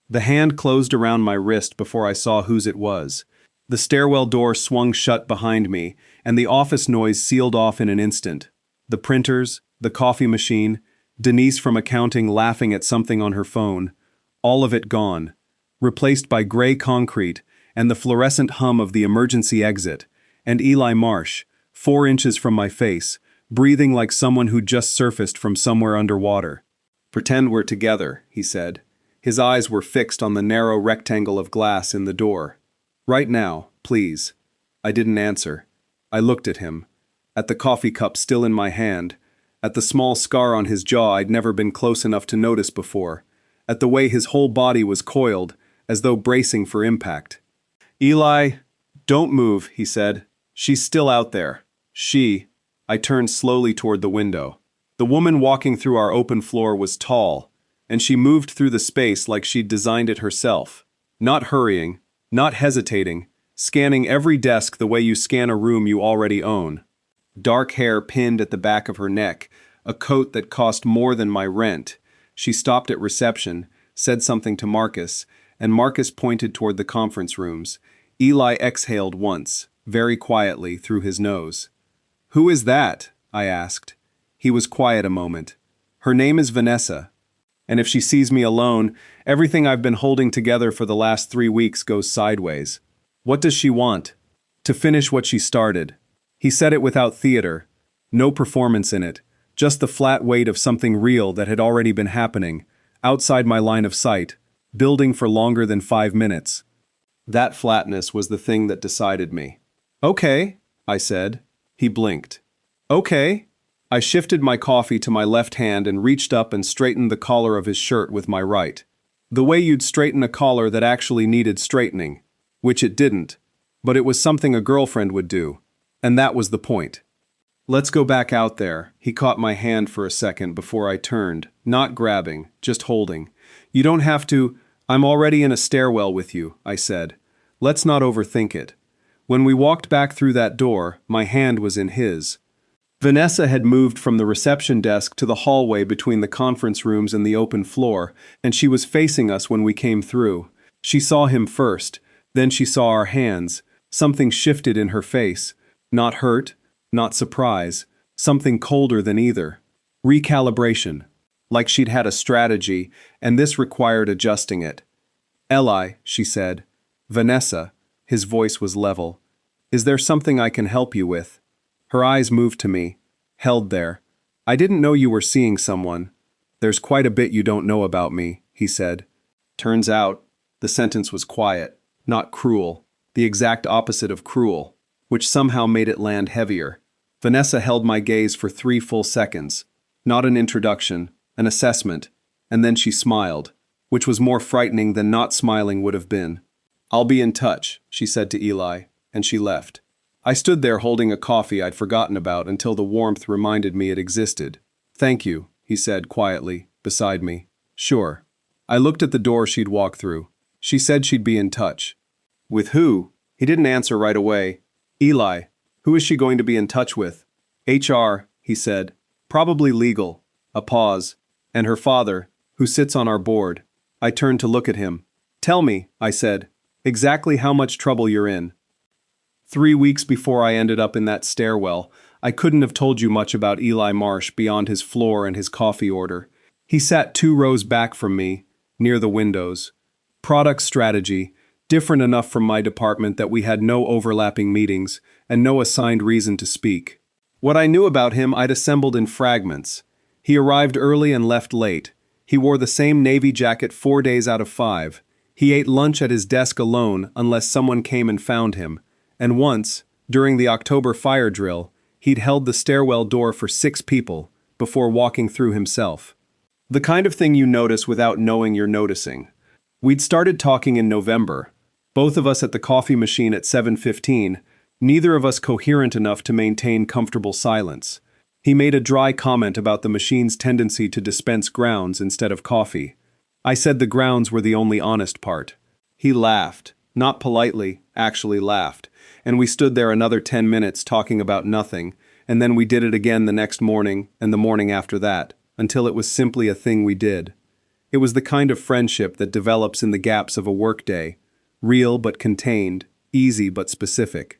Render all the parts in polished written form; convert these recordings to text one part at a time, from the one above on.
The hand closed around my wrist before I saw whose it was. The stairwell door swung shut behind me, and the office noise sealed off in an instant. The printers, the coffee machine, Denise from accounting laughing at something on her phone, all of it gone, replaced by gray concrete and the fluorescent hum of the emergency exit, and Eli Marsh, 4 inches from my face, breathing like someone who'd just surfaced from somewhere underwater. "Pretend we're together," he said. His eyes were fixed on the narrow rectangle of glass in the door. "Right now, please." I didn't answer. I looked at him, at the coffee cup still in my hand, at the small scar on his jaw I'd never been close enough to notice before, at the way his whole body was coiled, as though bracing for impact. "Eli, don't move," he said. "She's still out there." I turned slowly toward the window. The woman walking through our open floor was tall, and she moved through the space like she'd designed it herself. Not hurrying, not hesitating, scanning every desk the way you scan a room you already own. Dark hair pinned at the back of her neck, a coat that cost more than my rent. She stopped at reception, said something to Marcus, and Marcus pointed toward the conference rooms. Eli exhaled once, very quietly, through his nose. "Who is that?" I asked. He was quiet a moment. "Her name is Vanessa. And if she sees me alone, everything I've been holding together for the last 3 weeks goes sideways. What does she want?" "To finish what she started." He said it without theater. No performance in it, just the flat weight of something real that had already been happening, outside my line of sight, building for longer than 5 minutes. That flatness was the thing that decided me. "Okay," I said. He blinked. "Okay." I shifted my coffee to my left hand and reached up and straightened the collar of his shirt with my right. The way you'd straighten a collar that actually needed straightening, which it didn't, but it was something a girlfriend would do, and that was the point. "Let's go back out there." He caught my hand for a second before I turned, not grabbing, just holding. "You don't have to. I'm already in a stairwell with you," I said. "Let's not overthink it." When we walked back through that door, my hand was in his. Vanessa had moved from the reception desk to the hallway between the conference rooms and the open floor, and she was facing us when we came through. She saw him first, then she saw our hands. Something shifted in her face. Not hurt, not surprise, something colder than either. Recalibration. Like she'd had a strategy, and this required adjusting it. "Eli," she said. "Vanessa," his voice was level. "Is there something I can help you with?" Her eyes moved to me, held there. "I didn't know you were seeing someone." "There's quite a bit you don't know about me," he said. "Turns out," the sentence was quiet, not cruel, the exact opposite of cruel, which somehow made it land heavier. Vanessa held my gaze for 3 full seconds. Not an introduction, an assessment, and then she smiled, which was more frightening than not smiling would have been. "I'll be in touch," she said to Eli, and she left. I stood there holding a coffee I'd forgotten about until the warmth reminded me it existed. "Thank you," he said quietly, beside me. "Sure." I looked at the door she'd walked through. She said she'd be in touch. "With who?" He didn't answer right away. "Eli, who is she going to be in touch with?" "HR," he said. "Probably legal." A pause. "And her father, who sits on our board." I turned to look at him. "Tell me," I said, "exactly how much trouble you're in." 3 weeks before I ended up in that stairwell, I couldn't have told you much about Eli Marsh beyond his floor and his coffee order. He sat 2 rows back from me, near the windows. Product strategy, different enough from my department that we had no overlapping meetings and no assigned reason to speak. What I knew about him I'd assembled in fragments. He arrived early and left late. He wore the same navy jacket 4 days out of 5. He ate lunch at his desk alone unless someone came and found him. And once, during the October fire drill, he'd held the stairwell door for 6 people before walking through himself. The kind of thing you notice without knowing you're noticing. We'd started talking in November, both of us at the coffee machine at 7:15, neither of us coherent enough to maintain comfortable silence. He made a dry comment about the machine's tendency to dispense grounds instead of coffee. I said the grounds were the only honest part. He laughed, not politely, actually laughed, and we stood there another 10 minutes talking about nothing, and then we did it again the next morning and the morning after that, until it was simply a thing we did. It was the kind of friendship that develops in the gaps of a workday, real but contained, easy but specific.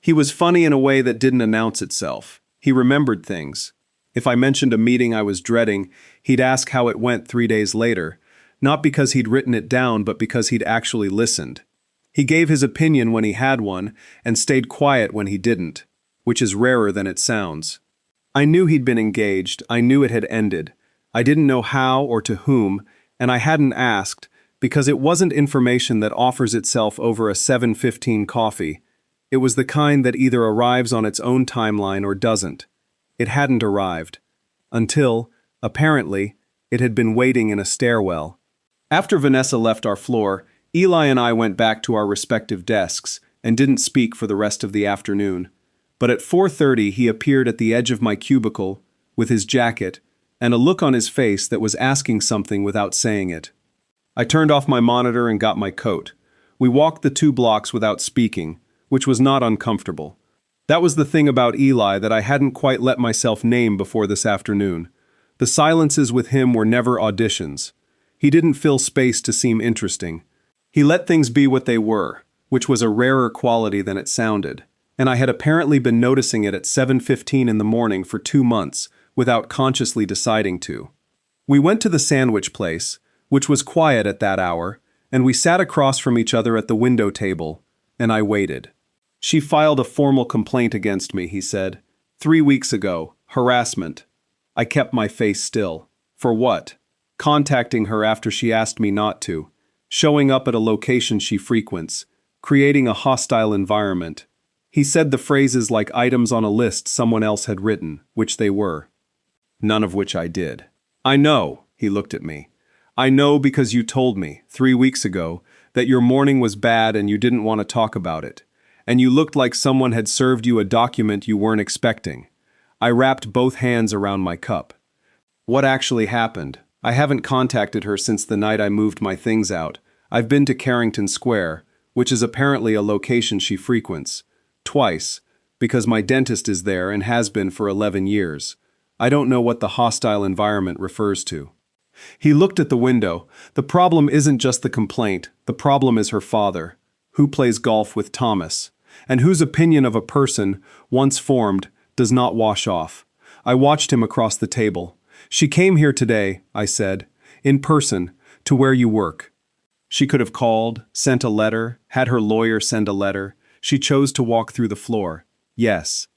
He was funny in a way that didn't announce itself. He remembered things. If I mentioned a meeting I was dreading, he'd ask how it went 3 days later, not because he'd written it down but because he'd actually listened. He gave his opinion when he had one and stayed quiet when he didn't, which is rarer than it sounds. I knew he'd been engaged, I knew it had ended. I didn't know how or to whom, and I hadn't asked because it wasn't information that offers itself over a 7:15 coffee. It was the kind that either arrives on its own timeline or doesn't. It hadn't arrived. Until, apparently, it had been waiting in a stairwell. After Vanessa left our floor, Eli and I went back to our respective desks and didn't speak for the rest of the afternoon. But at 4:30 he appeared at the edge of my cubicle with his jacket and a look on his face that was asking something without saying it. I turned off my monitor and got my coat. We walked the 2 blocks without speaking, which was not uncomfortable. That was the thing about Eli that I hadn't quite let myself name before this afternoon. The silences with him were never auditions. He didn't fill space to seem interesting. He let things be what they were, which was a rarer quality than it sounded, and I had apparently been noticing it at 7:15 in the morning for 2 months without consciously deciding to. We went to the sandwich place, which was quiet at that hour, and we sat across from each other at the window table, and I waited. "She filed a formal complaint against me," he said. 3 weeks ago, harassment. I kept my face still. For what? Contacting her after she asked me not to. Showing up at a location she frequents. Creating a hostile environment. He said the phrases like items on a list someone else had written, which they were. None of which I did. "I know," he looked at me. "I know because you told me, 3 weeks ago, that your morning was bad and you didn't want to talk about it. And you looked like someone had served you a document you weren't expecting." I wrapped both hands around my cup. "What actually happened? I haven't contacted her since the night I moved my things out. I've been to Carrington Square, which is apparently a location she frequents. Twice, because my dentist is there and has been for 11 years. I don't know what the hostile environment refers to." He looked at the window. "The problem isn't just the complaint, the problem is her father, who plays golf with Thomas, and whose opinion of a person, once formed, does not wash off." I watched him across the table. "She came here today," I said, "in person, to where you work. She could have called, sent a letter, had her lawyer send a letter. She chose to walk through the floor. Yes.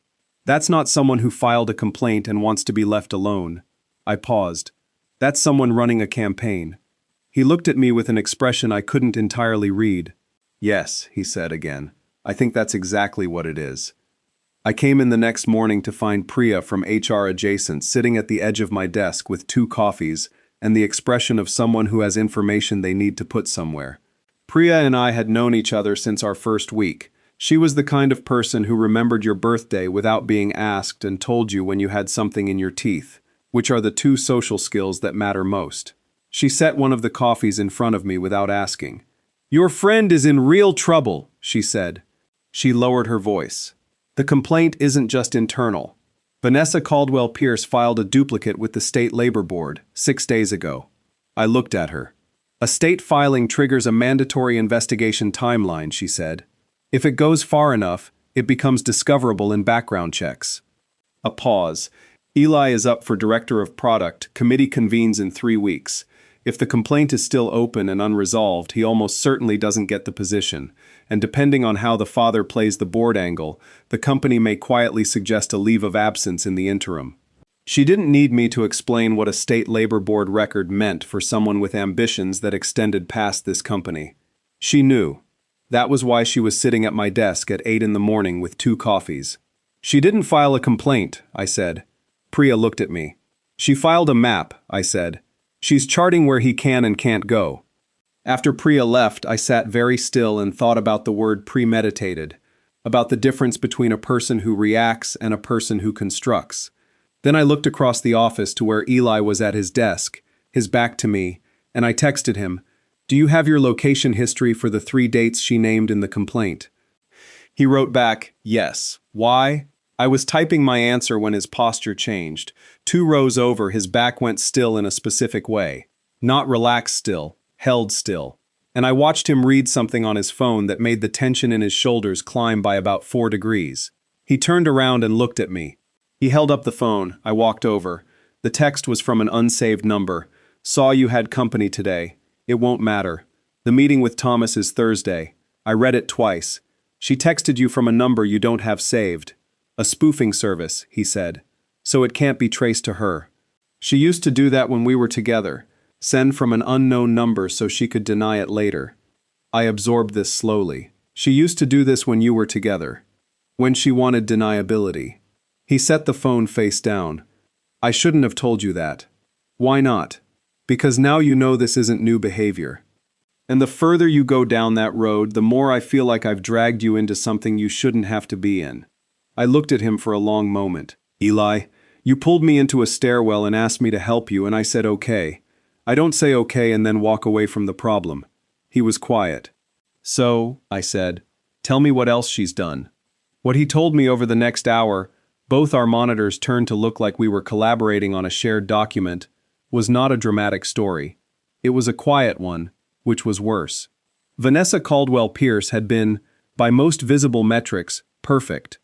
That's not someone who filed a complaint and wants to be left alone." I paused. "That's someone running a campaign." He looked at me with an expression I couldn't entirely read. "Yes," he said again. "I think that's exactly what it is." I came in the next morning to find Priya from HR Adjacent sitting at the edge of my desk with 2 coffees and the expression of someone who has information they need to put somewhere. Priya and I had known each other since our first week. She was the kind of person who remembered your birthday without being asked and told you when you had something in your teeth, which are the 2 social skills that matter most. She set one of the coffees in front of me without asking. "Your friend is in real trouble," she said. She lowered her voice. "The complaint isn't just internal. Vanessa Caldwell Pierce filed a duplicate with the State Labor Board 6 days ago." I looked at her. "A state filing triggers a mandatory investigation timeline," she said. "If it goes far enough, it becomes discoverable in background checks." A pause. "Eli is up for Director of Product. Committee convenes in 3 weeks. If the complaint is still open and unresolved, he almost certainly doesn't get the position. And depending on how the father plays the board angle, the company may quietly suggest a leave of absence in the interim." She didn't need me to explain what a state labor board record meant for someone with ambitions that extended past this company. She knew. That was why she was sitting at my desk at 8 in the morning with 2 coffees. "She didn't file a complaint," I said. Priya looked at me. "She filed a map," I said. "She's charting where he can and can't go." After Priya left, I sat very still and thought about the word premeditated, about the difference between a person who reacts and a person who constructs. Then I looked across the office to where Eli was at his desk, his back to me, and I texted him, "Do you have your location history for the 3 dates she named in the complaint?" He wrote back, "Yes." Why? I was typing my answer when his posture changed. 2 rows over, his back went still in a specific way. Not relaxed still, held still. And I watched him read something on his phone that made the tension in his shoulders climb by about 4 degrees. He turned around and looked at me. He held up the phone. I walked over. The text was from an unsaved number. Saw you had company today. It won't matter. The meeting with Thomas is Thursday. I read it twice. She texted you from a number you don't have saved. A spoofing service, he said. So it can't be traced to her. She used to do that when we were together. Send from an unknown number so she could deny it later. I absorbed this slowly. She used to do this when you were together. When she wanted deniability. He set the phone face down. I shouldn't have told you that. Why not? Because now you know this isn't new behavior. And the further you go down that road, the more I feel like I've dragged you into something you shouldn't have to be in. I looked at him for a long moment. Eli, you pulled me into a stairwell and asked me to help you, and I said okay. I don't say okay and then walk away from the problem. He was quiet. So, I said, tell me what else she's done. What he told me over the next hour, both our monitors turned to look like we were collaborating on a shared document, was not a dramatic story. It was a quiet one, which was worse. Vanessa Caldwell Pierce had been, by most visible metrics, perfect.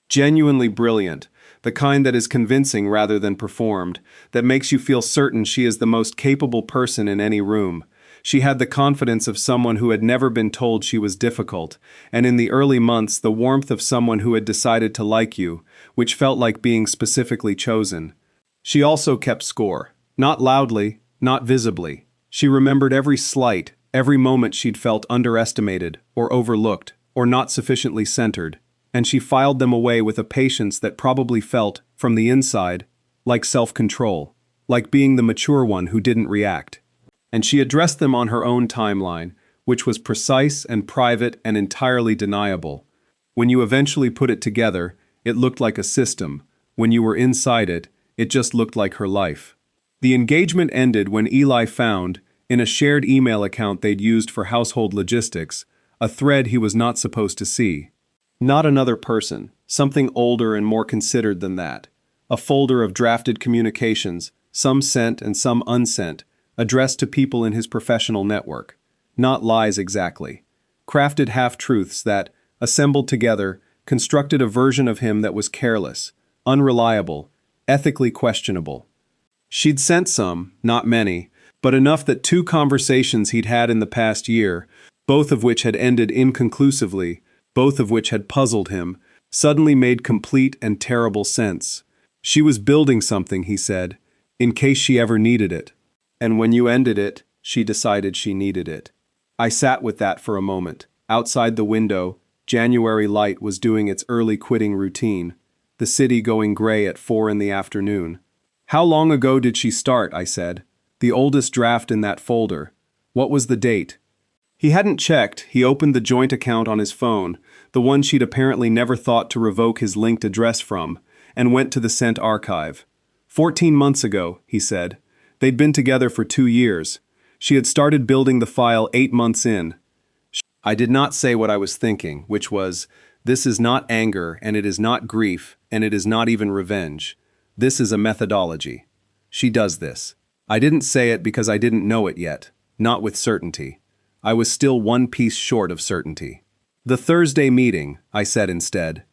Genuinely brilliant, the kind that is convincing rather than performed, that makes you feel certain she is the most capable person in any room. She had the confidence of someone who had never been told she was difficult, and in the early months the warmth of someone who had decided to like you, which felt like being specifically chosen. She also kept score. Not loudly, not visibly. She remembered every slight, every moment she'd felt underestimated, or overlooked, or not sufficiently centered, and she filed them away with a patience that probably felt, from the inside, like self-control, like being the mature one who didn't react. And she addressed them on her own timeline, which was precise and private and entirely deniable. When you eventually put it together, it looked like a system. When you were inside it, it just looked like her life. The engagement ended when Eli found, in a shared email account they'd used for household logistics, a thread he was not supposed to see. Not another person, something older and more considered than that. A folder of drafted communications, some sent and some unsent, addressed to people in his professional network. Not lies exactly. Crafted half-truths that, assembled together, constructed a version of him that was careless, unreliable, ethically questionable. She'd sent some, not many, but enough that 2 conversations he'd had in the past year, both of which had ended inconclusively, both of which had puzzled him, suddenly made complete and terrible sense. She was building something, he said, in case she ever needed it. And when you ended it, she decided she needed it. I sat with that for a moment. Outside the window, January light was doing its early quitting routine, the city going gray at 4 in the afternoon. How long ago did she start, I said. The oldest draft in that folder. What was the date? He hadn't checked. He opened the joint account on his phone, the one she'd apparently never thought to revoke his linked address from, and went to the sent archive. 14 months ago, he said. They'd been together for 2 years. She had started building the file 8 months in. I did not say what I was thinking, which was, this is not anger, and it is not grief, and it is not even revenge. This is a methodology. She does this. I didn't say it because I didn't know it yet, not with certainty. I was still one piece short of certainty. The Thursday meeting, I said instead.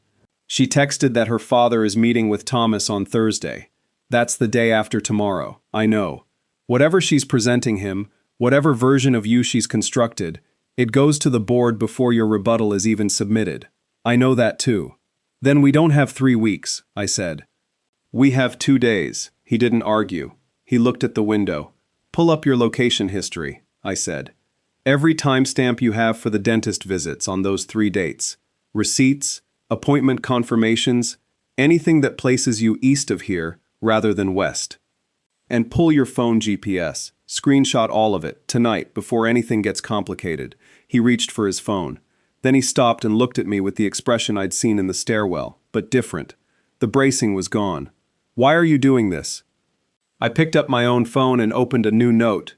She texted that her father is meeting with Thomas on Thursday. That's the day after tomorrow, I know. Whatever she's presenting him, whatever version of you she's constructed, it goes to the board before your rebuttal is even submitted. I know that too. Then we don't have 3 weeks, I said. We have 2 days. He didn't argue. He looked at the window. Pull up your location history, I said. Every timestamp you have for the dentist visits on those 3 dates. Receipts, appointment confirmations, anything that places you east of here rather than west. And pull your phone GPS. Screenshot all of it, tonight, before anything gets complicated. He reached for his phone. Then he stopped and looked at me with the expression I'd seen in the stairwell, but different. The bracing was gone. Why are you doing this? I picked up my own phone and opened a new note.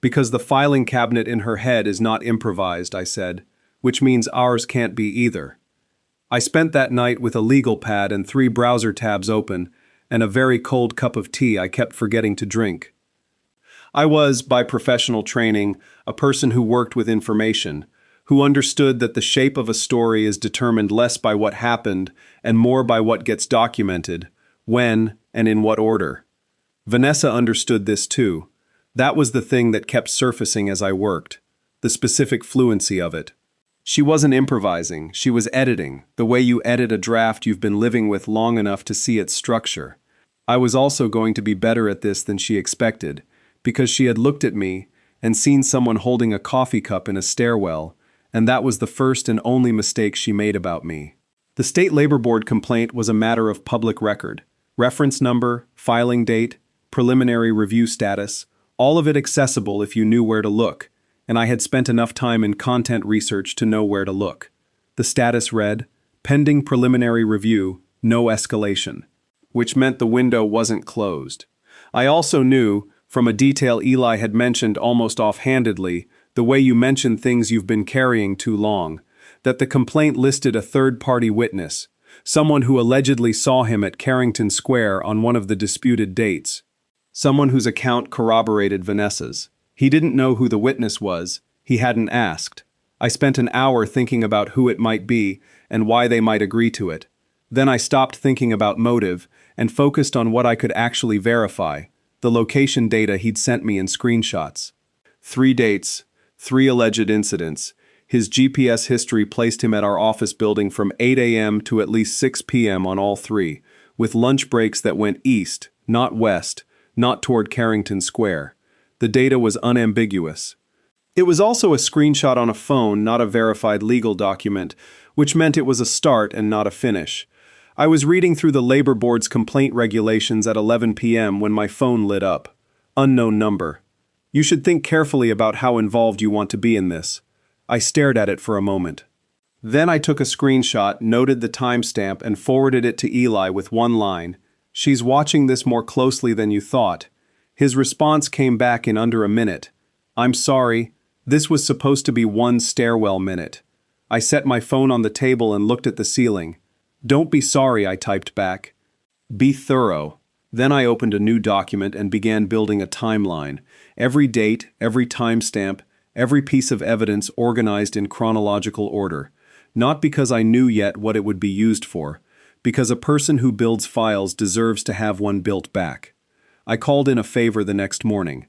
Because the filing cabinet in her head is not improvised, I said, which means ours can't be either. I spent that night with a legal pad and 3 browser tabs open, and a very cold cup of tea I kept forgetting to drink. I was, by professional training, a person who worked with information, who understood that the shape of a story is determined less by what happened and more by what gets documented, when, and in what order. Vanessa understood this too. That was the thing that kept surfacing as I worked, the specific fluency of it. She wasn't improvising, she was editing, the way you edit a draft you've been living with long enough to see its structure. I was also going to be better at this than she expected, because she had looked at me and seen someone holding a coffee cup in a stairwell, and that was the first and only mistake she made about me. The State Labor Board complaint was a matter of public record. Reference number, filing date, preliminary review status, all of it accessible if you knew where to look, and I had spent enough time in content research to know where to look. The status read, pending preliminary review, no escalation, which meant the window wasn't closed. I also knew, from a detail Eli had mentioned almost offhandedly, the way you mention things you've been carrying too long, that the complaint listed a third-party witness, someone who allegedly saw him at Carrington Square on one of the disputed dates, someone whose account corroborated Vanessa's. He didn't know who the witness was, he hadn't asked. I spent an hour thinking about who it might be and why they might agree to it. Then I stopped thinking about motive and focused on what I could actually verify, the location data he'd sent me in screenshots. 3 dates, 3 alleged incidents. His GPS history placed him at our office building from 8 a.m. to at least 6 p.m. on all 3, with lunch breaks that went east, not west, not toward Carrington Square. The data was unambiguous. It was also a screenshot on a phone, not a verified legal document, which meant it was a start and not a finish. I was reading through the Labor Board's complaint regulations at 11 p.m. when my phone lit up. Unknown number. You should think carefully about how involved you want to be in this. I stared at it for a moment. Then I took a screenshot, noted the timestamp, and forwarded it to Eli with one line. She's watching this more closely than you thought. His response came back in under a minute. I'm sorry, this was supposed to be 1 stairwell minute. I set my phone on the table and looked at the ceiling. Don't be sorry, I typed back. Be thorough. Then I opened a new document and began building a timeline. Every date, every timestamp, every piece of evidence organized in chronological order. Not because I knew yet what it would be used for, because a person who builds files deserves to have one built back. I called in a favor the next morning.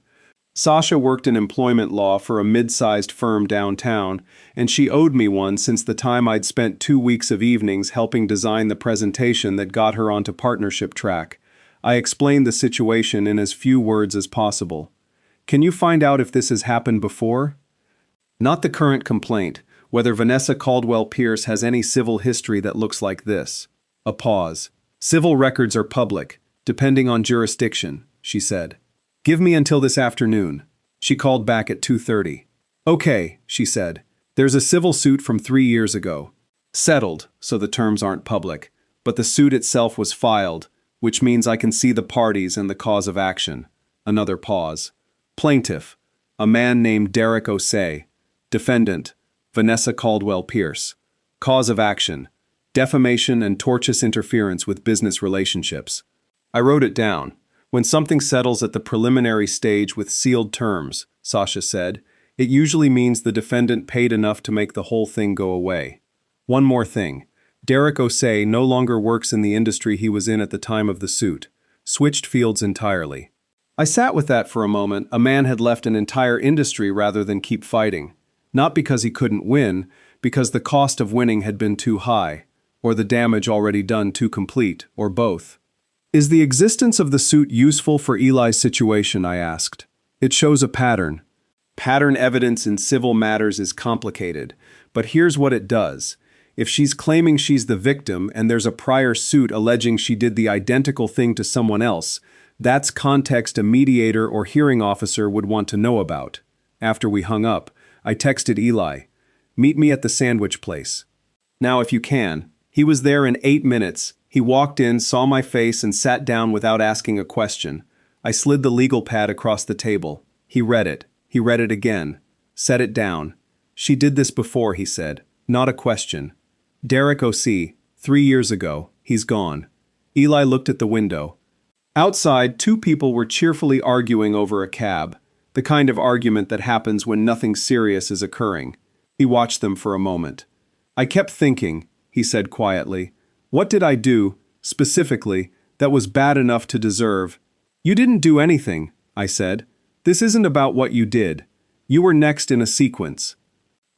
Sasha worked in employment law for a mid-sized firm downtown, and she owed me one since the time I'd spent 2 weeks of evenings helping design the presentation that got her onto partnership track. I explained the situation in as few words as possible. Can you find out if this has happened before? Not the current complaint, whether Vanessa Caldwell Pierce has any civil history that looks like this. A pause. Civil records are public, depending on jurisdiction, she said. Give me until this afternoon. She called back at 2:30. Okay, she said. There's a civil suit from 3 years ago. Settled, so the terms aren't public, but the suit itself was filed, which means I can see the parties and the cause of action. Another pause. Plaintiff, a man named Derek Osei. Defendant, Vanessa Caldwell Pierce. Cause of action, defamation and tortious interference with business relationships. I wrote it down. When something settles at the preliminary stage with sealed terms, Sasha said, it usually means the defendant paid enough to make the whole thing go away. One more thing. Derek Osei no longer works in the industry he was in at the time of the suit. Switched fields entirely. I sat with that for a moment. A man had left an entire industry rather than keep fighting. Not because he couldn't win, because the cost of winning had been too high, or the damage already done too complete, or both. Is the existence of the suit useful for Eli's situation? I asked. It shows a pattern. Pattern evidence in civil matters is complicated, but here's what it does. If she's claiming she's the victim and there's a prior suit alleging she did the identical thing to someone else, that's context a mediator or hearing officer would want to know about. After we hung up, I texted Eli, meet me at the sandwich place. Now if you can. He was there in 8 minutes. He walked in, saw my face, and sat down without asking a question. I slid the legal pad across the table. He read it. He read it again. Set it down. She did this before, he said. Not a question. Derek Osei, 3 years ago. He's gone. Eli looked at the window. Outside, 2 people were cheerfully arguing over a cab. the kind of argument that happens when nothing serious is occurring. He watched them for a moment. I kept thinking, he said quietly. What did I do, specifically, that was bad enough to deserve? You didn't do anything, I said. This isn't about what you did. You were next in a sequence.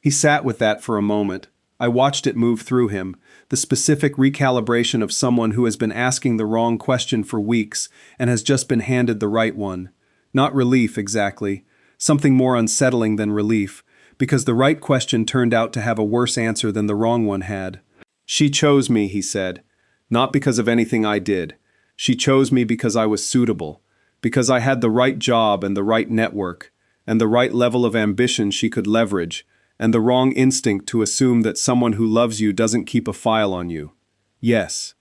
He sat with that for a moment. I watched it move through him, the specific recalibration of someone who has been asking the wrong question for weeks and has just been handed the right one. Not relief, exactly. Something more unsettling than relief, because the right question turned out to have a worse answer than the wrong one had. She chose me, he said. Not because of anything I did. She chose me because I was suitable, because I had the right job and the right network, and the right level of ambition she could leverage, and the wrong instinct to assume that someone who loves you doesn't keep a file on you. Yes.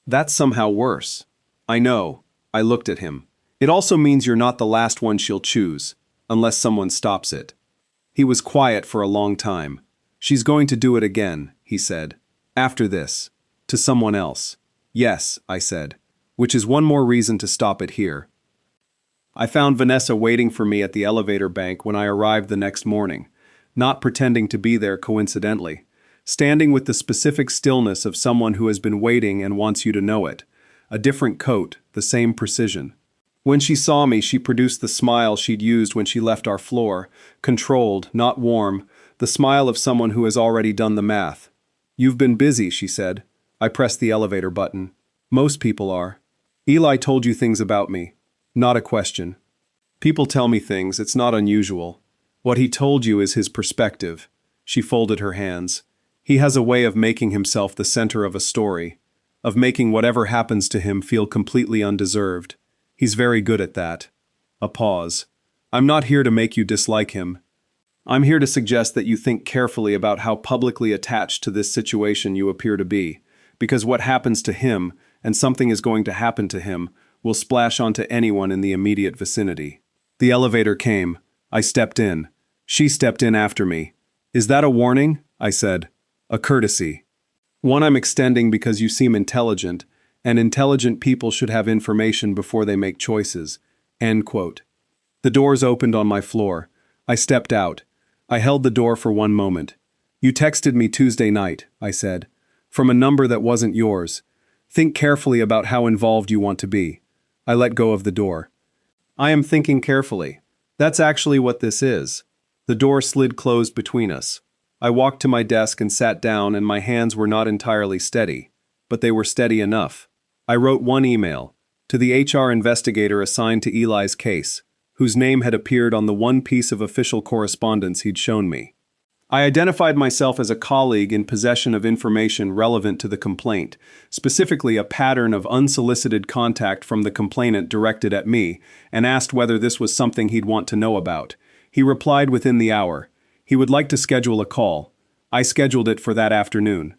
That's somehow worse. I know. I looked at him. It also means you're not the last one she'll choose, unless someone stops it. He was quiet for a long time. She's going to do it again, he said. After this. To someone else. Yes, I said. Which is one more reason to stop it here. I found Vanessa waiting for me at the elevator bank when I arrived the next morning, not pretending to be there coincidentally, standing with the specific stillness of someone who has been waiting and wants you to know it. A different coat, the same precision. When she saw me, she produced the smile she'd used when she left our floor, controlled, not warm, the smile of someone who has already done the math. You've been busy, she said. I pressed the elevator button. Most people are. Eli told you things about me. Not a question. People tell me things, it's not unusual. What he told you is his perspective. She folded her hands. He has a way of making himself the center of a story, of making whatever happens to him feel completely undeserved. He's very good at that. A pause. I'm not here to make you dislike him. I'm here to suggest that you think carefully about how publicly attached to this situation you appear to be, because what happens to him, and something is going to happen to him, will splash onto anyone in the immediate vicinity. The elevator came. I stepped in. She stepped in after me. Is that a warning? I said. A courtesy. One I'm extending because you seem intelligent, and intelligent people should have information before they make choices. End quote. The doors opened on my floor. I stepped out. I held the door for one moment. You texted me Tuesday night, I said. From a number that wasn't yours. Think carefully about how involved you want to be. I let go of the door. I am thinking carefully. That's actually what this is. The door slid closed between us. I walked to my desk and sat down, and my hands were not entirely steady, but they were steady enough. I wrote one email, to the HR investigator assigned to Eli's case, whose name had appeared on the one piece of official correspondence he'd shown me. I identified myself as a colleague in possession of information relevant to the complaint, specifically a pattern of unsolicited contact from the complainant directed at me, and asked whether this was something he'd want to know about. He replied within the hour. He would like to schedule a call. I scheduled it for that afternoon.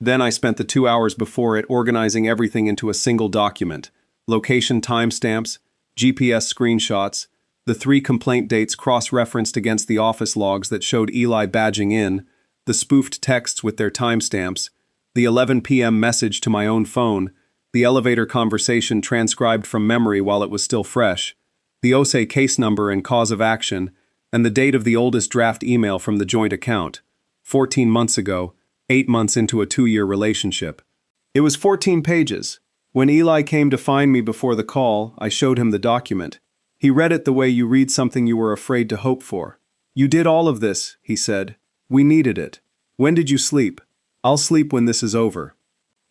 Then I spent the 2 hours before it organizing everything into a single document. Location timestamps, GPS screenshots, the 3 complaint dates cross-referenced against the office logs that showed Eli badging in, the spoofed texts with their timestamps, the 11 p.m. message to my own phone, the elevator conversation transcribed from memory while it was still fresh, the OSE case number and cause of action, and the date of the oldest draft email from the joint account. 14 months ago, 8 months into a 2-year relationship. It was 14 pages. When Eli came to find me before the call, I showed him the document. He read it the way you read something you were afraid to hope for. You did all of this, he said. We needed it. When did you sleep? I'll sleep when this is over.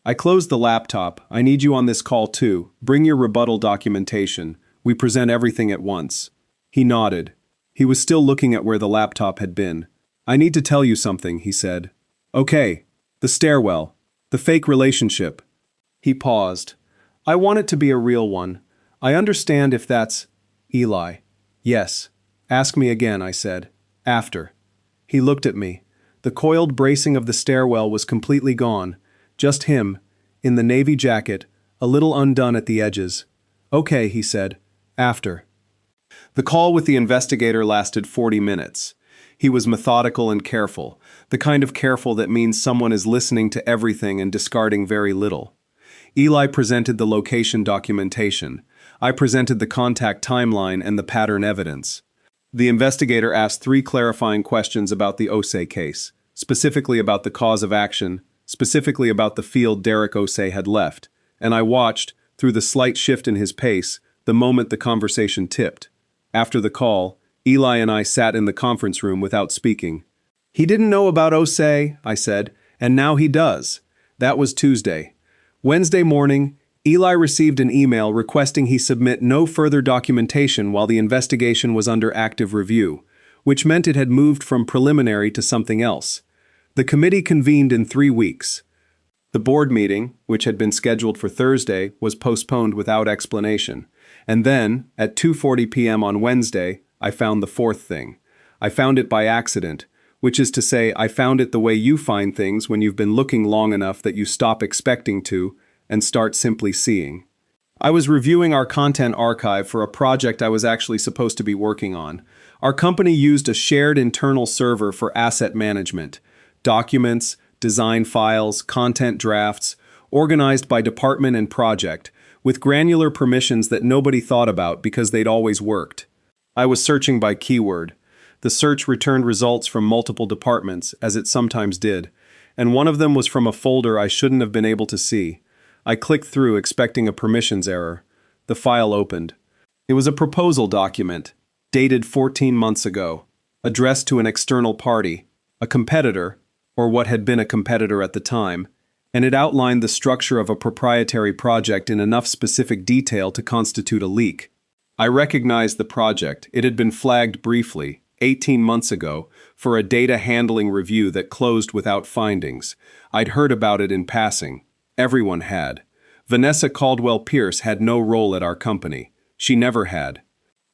I closed the laptop. I need you on this call too. Bring your rebuttal documentation. We present everything at once. He nodded. He was still looking at where the laptop had been. I need to tell you something, he said. Okay. The stairwell. The fake relationship. He paused. I want it to be a real one. I understand if that's... Eli. Yes. Ask me again, I said. After. He looked at me. The coiled bracing of the stairwell was completely gone. Just him, in the navy jacket, a little undone at the edges. Okay, he said. After. The call with the investigator lasted 40 minutes. He was methodical and careful, the kind of careful that means someone is listening to everything and discarding very little. Eli presented the location documentation. I presented the contact timeline and the pattern evidence. The investigator asked 3 clarifying questions about the Osei case, specifically about the cause of action, specifically about the field Derek Osei had left, and I watched, through the slight shift in his pace, the moment the conversation tipped. After the call, Eli and I sat in the conference room without speaking. "He didn't know about Osei," I said, "and now he does." That was Tuesday. Wednesday morning, Eli received an email requesting he submit no further documentation while the investigation was under active review, which meant it had moved from preliminary to something else. The committee convened in 3 weeks. The board meeting, which had been scheduled for Thursday, was postponed without explanation. And then, at 2:40 p.m. on Wednesday, I found the 4th thing. I found it by accident, which is to say, I found it the way you find things when you've been looking long enough that you stop expecting to and start simply seeing. I was reviewing our content archive for a project I was actually supposed to be working on. Our company used a shared internal server for asset management, documents, design files, content drafts, organized by department and project, with granular permissions that nobody thought about because they'd always worked. I was searching by keyword. The search returned results from multiple departments, as it sometimes did, and one of them was from a folder I shouldn't have been able to see. I clicked through expecting a permissions error. The file opened. It was a proposal document, dated 14 months ago, addressed to an external party, a competitor, or what had been a competitor at the time, and it outlined the structure of a proprietary project in enough specific detail to constitute a leak. I recognized the project. It had been flagged briefly, 18 months ago, for a data handling review that closed without findings. I'd heard about it in passing. Everyone had. Vanessa Caldwell Pierce had no role at our company. She never had.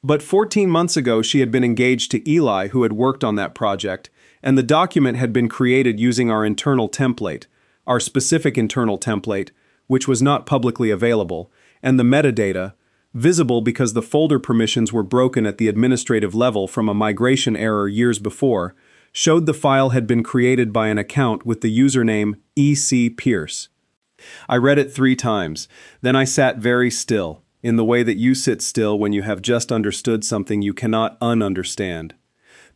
But 14 months ago she had been engaged to Eli, who had worked on that project, and the document had been created using our internal template, our specific internal template, which was not publicly available, and the metadata, visible because the folder permissions were broken at the administrative level from a migration error years before, showed the file had been created by an account with the username EC Pierce. I read it 3 times, then I sat very still, in the way that you sit still when you have just understood something you cannot ununderstand.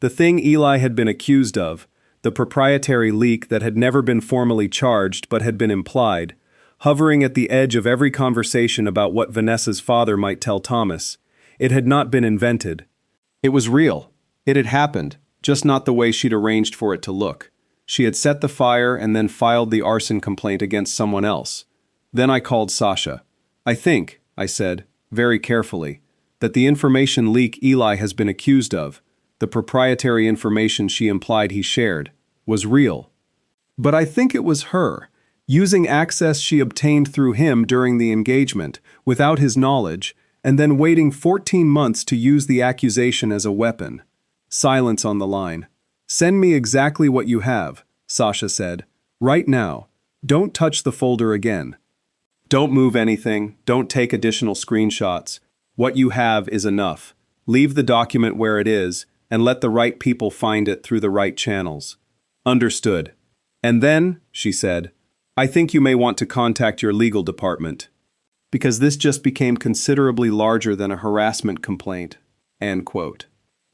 The thing Eli had been accused of, the proprietary leak that had never been formally charged but had been implied, hovering at the edge of every conversation about what Vanessa's father might tell Thomas, it had not been invented. It was real. It had happened, just not the way she'd arranged for it to look. She had set the fire and then filed the arson complaint against someone else. Then I called Sasha. "I think," I said, very carefully, "that the information leak Eli has been accused of, the proprietary information she implied he shared, was real. But I think it was her, using access she obtained through him during the engagement, without his knowledge, and then waiting 14 months to use the accusation as a weapon." Silence on the line. "Send me exactly what you have," Sasha said. "Right now. Don't touch the folder again. Don't move anything, don't take additional screenshots. What you have is enough. Leave the document where it is, and let the right people find it through the right channels." "Understood." "And then," she said, "I think you may want to contact your legal department, because this just became considerably larger than a harassment complaint." End quote.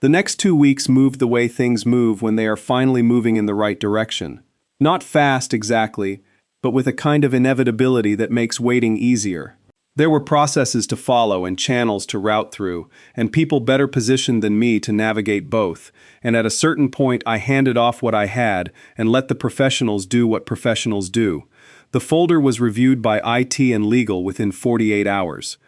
The next 2 weeks moved the way things move when they are finally moving in the right direction. Not fast exactly, but with a kind of inevitability that makes waiting easier. There were processes to follow and channels to route through, and people better positioned than me to navigate both, and at a certain point I handed off what I had and let the professionals do what professionals do. The folder was reviewed by IT and legal within 48 hours.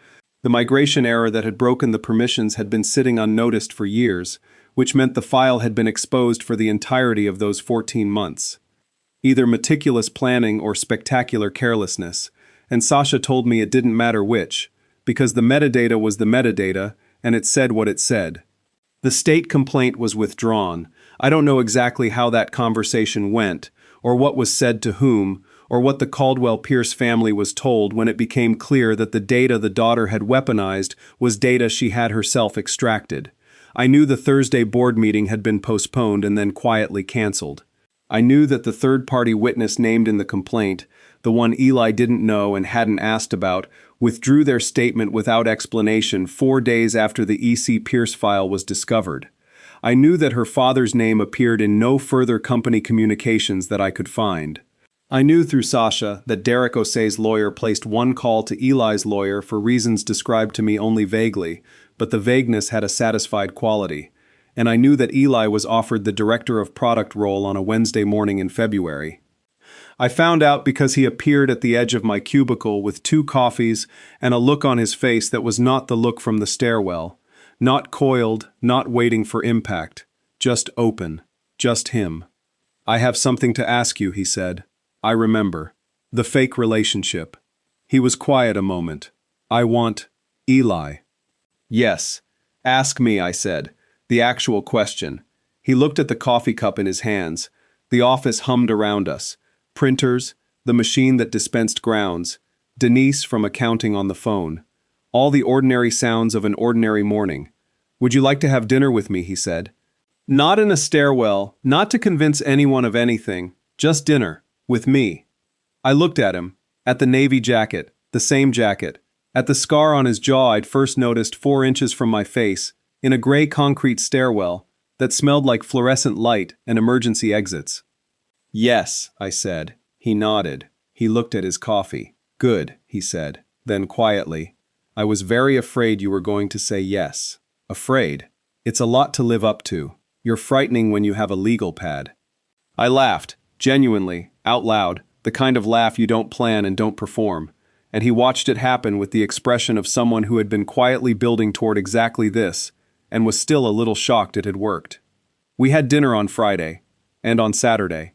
The migration error that had broken the permissions had been sitting unnoticed for years, which meant the file had been exposed for the entirety of those 14 months. Either meticulous planning or spectacular carelessness, and Sasha told me it didn't matter which, because the metadata was the metadata, and it said what it said. The state complaint was withdrawn. I don't know exactly how that conversation went, or what was said to whom, or what the Caldwell Pierce family was told when it became clear that the data the daughter had weaponized was data she had herself extracted. I knew the Thursday board meeting had been postponed and then quietly canceled. I knew that the third-party witness named in the complaint, the one Eli didn't know and hadn't asked about, withdrew their statement without explanation 4 days after the EC Pierce file was discovered. I knew that her father's name appeared in no further company communications that I could find. I knew through Sasha that Derek Osei's lawyer placed one call to Eli's lawyer for reasons described to me only vaguely, but the vagueness had a satisfied quality. And I knew that Eli was offered the director of product role on a Wednesday morning in February. I found out because he appeared at the edge of my cubicle with 2 coffees and a look on his face that was not the look from the stairwell. Not coiled, not waiting for impact. Just open. Just him. "I have something to ask you," he said. "I remember. The fake relationship." He was quiet a moment. "I want Eli." "Yes. Ask me," I said. "The actual question." He looked at the coffee cup in his hands. The office hummed around us. Printers, the machine that dispensed grounds, Denise from accounting on the phone. All the ordinary sounds of an ordinary morning. "Would you like to have dinner with me?" he said. "Not in a stairwell, not to convince anyone of anything, just dinner. With me." I looked at him, at the navy jacket, the same jacket, at the scar on his jaw I'd first noticed 4 inches from my face, in a gray concrete stairwell that smelled like fluorescent light and emergency exits. "Yes," I said. He nodded. He looked at his coffee. "Good," he said. Then quietly, "I was very afraid you were going to say yes." Afraid. It's a lot to live up to. You're frightening when you have a legal pad. I laughed, genuinely, out loud, the kind of laugh you don't plan and don't perform. And he watched it happen with the expression of someone who had been quietly building toward exactly this, and was still a little shocked it had worked. We had dinner on Friday, and on Saturday.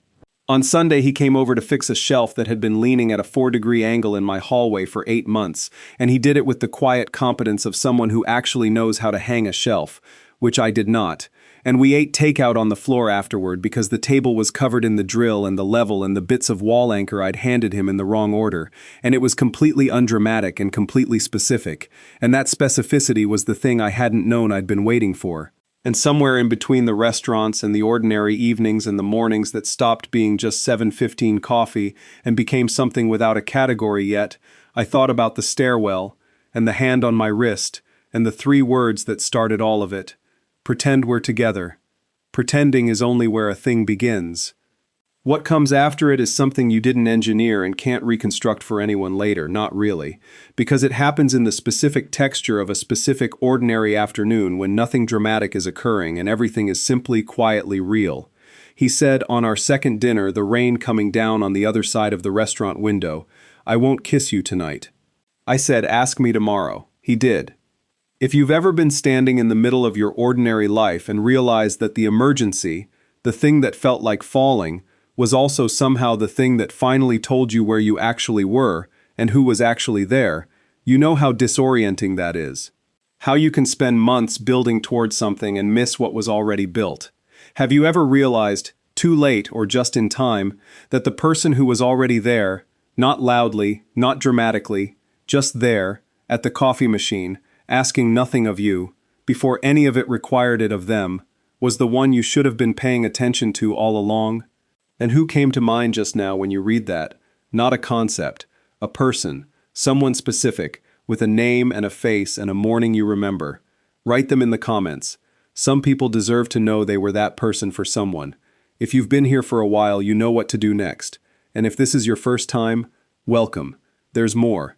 On Sunday he came over to fix a shelf that had been leaning at a 4-degree angle in my hallway for 8 months, and he did it with the quiet competence of someone who actually knows how to hang a shelf, which I did not. And we ate takeout on the floor afterward because the table was covered in the drill and the level and the bits of wall anchor I'd handed him in the wrong order, and it was completely undramatic and completely specific, and that specificity was the thing I hadn't known I'd been waiting for. And somewhere in between the restaurants and the ordinary evenings and the mornings that stopped being just 7:15 coffee and became something without a category yet, I thought about the stairwell, and the hand on my wrist, and the 3 words that started all of it. Pretend we're together. Pretending is only where a thing begins. What comes after it is something you didn't engineer and can't reconstruct for anyone later, not really, because it happens in the specific texture of a specific ordinary afternoon when nothing dramatic is occurring and everything is simply quietly real. He said on our second dinner, the rain coming down on the other side of the restaurant window, "I won't kiss you tonight." I said, "Ask me tomorrow." He did. If you've ever been standing in the middle of your ordinary life and realized that the emergency, the thing that felt like falling, was also somehow the thing that finally told you where you actually were and who was actually there, you know how disorienting that is. How you can spend months building towards something and miss what was already built. Have you ever realized, too late or just in time, that the person who was already there, not loudly, not dramatically, just there, at the coffee machine, asking nothing of you, before any of it required it of them, was the one you should have been paying attention to all along? And who came to mind just now when you read that? Not a concept, a person, someone specific, with a name and a face and a morning you remember. Write them in the comments. Some people deserve to know they were that person for someone. If you've been here for a while, you know what to do next. And if this is your first time, welcome. There's more.